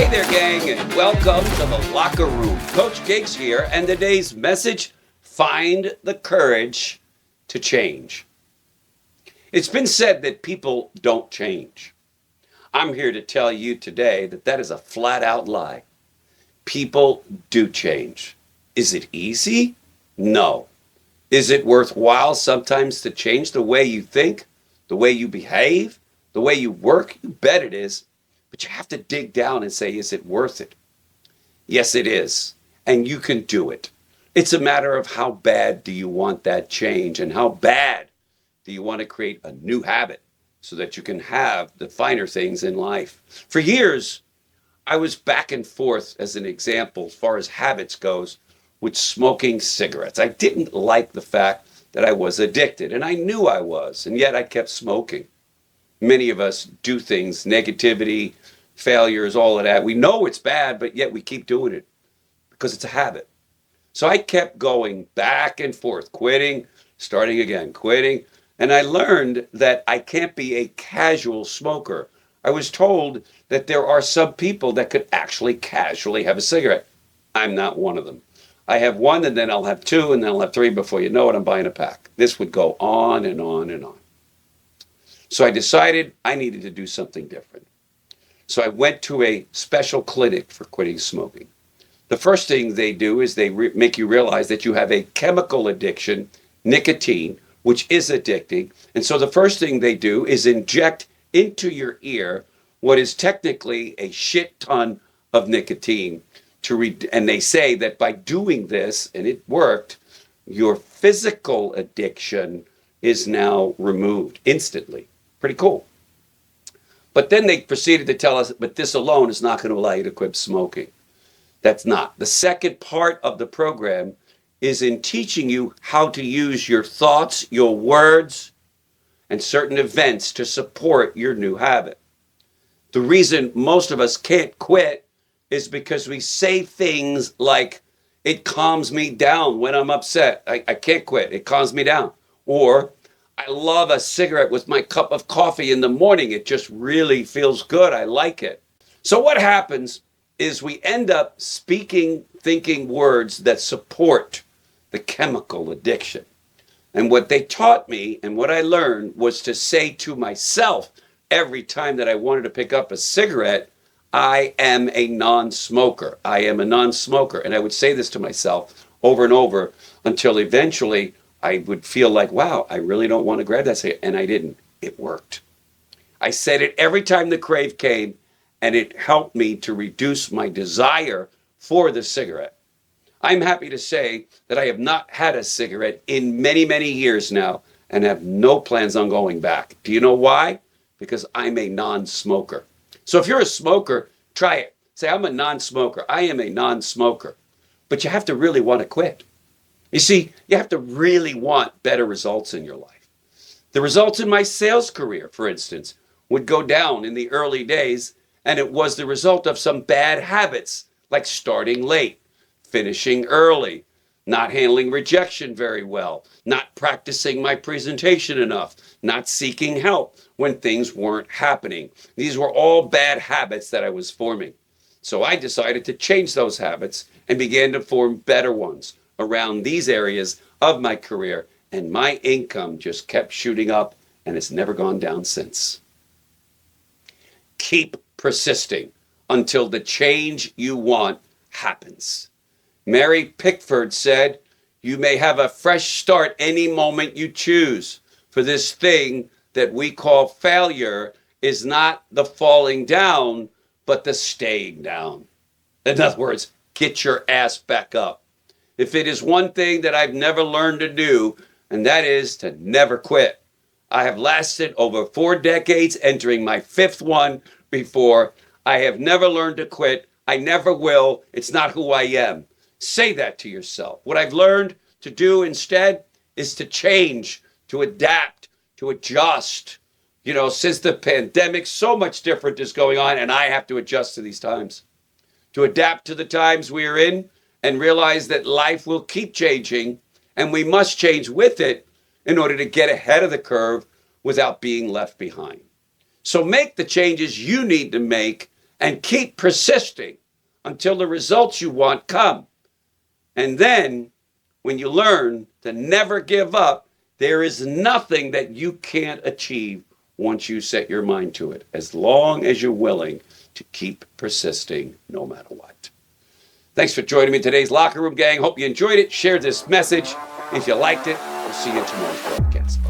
Hey there, gang, and welcome to the Locker Room. Coach Giggs here, and today's message, find the courage to change. It's been said that people don't change. I'm here to tell you today that that is a flat-out lie. People do change. Is it easy? No. Is it worthwhile sometimes to change the way you think, the way you behave, the way you work? You bet it is. But you have to dig down and say, is it worth it? Yes, it is. And you can do it. It's a matter of how bad do you want that change, and how bad do you want to create a new habit so that you can have the finer things in life. For years, I was back and forth, as an example, as far as habits goes, with smoking cigarettes. I didn't like the fact that I was addicted, and I knew I was, and yet I kept smoking. Many of us do things, negativity, failures, all of that. We know it's bad, but yet we keep doing it because it's a habit. So I kept going back and forth, quitting, starting again, quitting. And I learned that I can't be a casual smoker. I was told that there are some people that could actually casually have a cigarette. I'm not one of them. I have one, and then I'll have two, and then I'll have three. Before you know it, I'm buying a pack. This would go on and on and on. So I decided I needed to do something different. So I went to a special clinic for quitting smoking. The first thing they do is they make you realize that you have a chemical addiction, nicotine, which is addicting. And so the first thing they do is inject into your ear what is technically a shit ton of nicotine. And they say that by doing this, and it worked, your physical addiction is now removed instantly. Pretty cool. But then they proceeded to tell us, but this alone is not going to allow you to quit smoking. That's not. The second part of the program is in teaching you how to use your thoughts, your words, and certain events to support your new habit. The reason most of us can't quit is because we say things like, it calms me down when I'm upset. I can't quit. It calms me down. Or, I love a cigarette with my cup of coffee in the morning. It just really feels good. I like it. So what happens is we end up speaking, thinking words that support the chemical addiction. And what they taught me and what I learned was to say to myself every time that I wanted to pick up a cigarette, I am a non-smoker. I am a non-smoker. And I would say this to myself over and over until eventually I would feel like, wow, I really don't want to grab that cigarette. And I didn't. It worked. I said it every time the crave came, and it helped me to reduce my desire for the cigarette. I'm happy to say that I have not had a cigarette in many, many years now and have no plans on going back. Do you know why? Because I'm a non-smoker. So if you're a smoker, try it. Say, I'm a non-smoker. I am a non-smoker. But you have to really want to quit. You see, you have to really want better results in your life. The results in my sales career, for instance, would go down in the early days, and it was the result of some bad habits, like starting late, finishing early, not handling rejection very well, not practicing my presentation enough, not seeking help when things weren't happening. These were all bad habits that I was forming. So I decided to change those habits and began to form better ones around these areas of my career, and my income just kept shooting up, and it's never gone down since. Keep persisting until the change you want happens. Mary Pickford said, you may have a fresh start any moment you choose, for this thing that we call failure is not the falling down, but the staying down. In other words, get your ass back up. If it is one thing that I've never learned to do, and that is to never quit. I have lasted over 4 decades, entering my 5th one before. I have never learned to quit. I never will. It's not who I am. Say that to yourself. What I've learned to do instead is to change, to adapt, to adjust. You know, since the pandemic, so much different is going on, and I have to adjust to these times. To adapt to the times we are in, and realize that life will keep changing, and we must change with it in order to get ahead of the curve without being left behind. So make the changes you need to make and keep persisting until the results you want come. And then, when you learn to never give up, there is nothing that you can't achieve once you set your mind to it, as long as you're willing to keep persisting no matter what. Thanks for joining me in today's Locker Room Gang. Hope you enjoyed it. Share this message. If you liked it, we'll see you in tomorrow's broadcast.